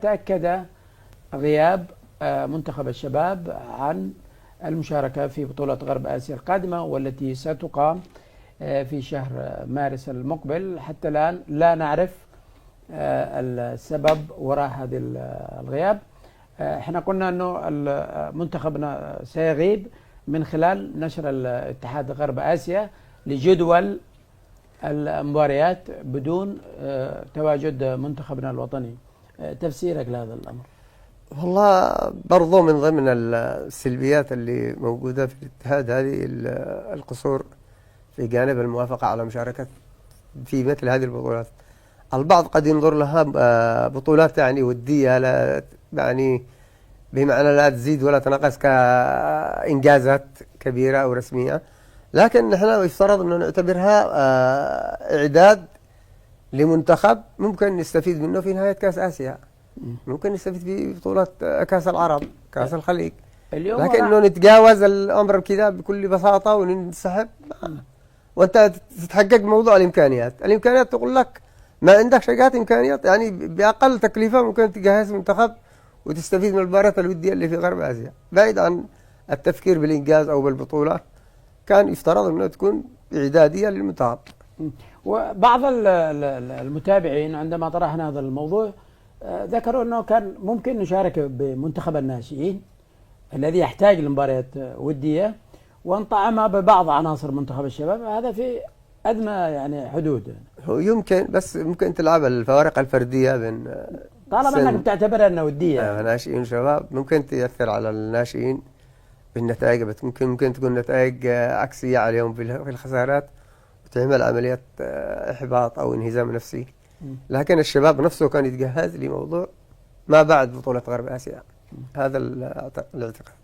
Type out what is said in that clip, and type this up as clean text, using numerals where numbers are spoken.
تأكد غياب منتخب الشباب عن المشاركة في بطولة غرب آسيا القادمة والتي ستقام في شهر مارس المقبل. حتى الآن لا نعرف السبب وراء هذا الغياب. احنا قلنا أنه منتخبنا سيغيب من خلال نشر الاتحاد غرب آسيا لجدول المباريات بدون تواجد منتخبنا الوطني. تفسيرك لهذا الأمر؟ والله برضو من ضمن السلبيات اللي موجودة في الاتحاد هذه القصور في جانب الموافقة على مشاركة في مثل هذه البطولات. البعض قد ينظر لها بطولات يعني ودية، لا يعني بمعنى لا تزيد ولا تنقص كإنجازات كبيرة أو رسمية، لكن نحن يفترض أن نعتبرها إعداد لمنتخب ممكن نستفيد منه في نهاية كأس آسيا، ممكن نستفيد في بطولة كأس العرب، كأس الخليج، لكن انه نتجاوز الامر كذا بكل بساطة وننسحب. وانت تتحقق موضوع الامكانيات تقول لك ما عندك شقات امكانيات، يعني باقل تكلفة ممكن تجهز منتخب وتستفيد من المباريات الودية اللي في غرب آسيا، بعيد عن التفكير بالانجاز او بالبطولة. كان يفترض انه تكون اعدادية للمنتخب. وبعض المتابعين عندما طرحنا هذا الموضوع ذكروا أنه كان ممكن نشارك بمنتخب الناشئين الذي يحتاج لمباريات ودية وانطعم ببعض عناصر منتخب الشباب. هذا في أدنى يعني حدود. هو يمكن، بس ممكن تلعب الفوارق الفردية بين طالما أنك بتعتبرها أنها ودية. ناشئين وشباب ممكن تأثر على الناشئين بالنتائج، بس ممكن تكون نتائج عكسية عليهم في الخسارات وتعمل عملية إحباط أو انهزام نفسي. لكن الشباب نفسه كان يتجهز لموضوع ما بعد بطولة غرب آسيا. هذا الاعتقاد.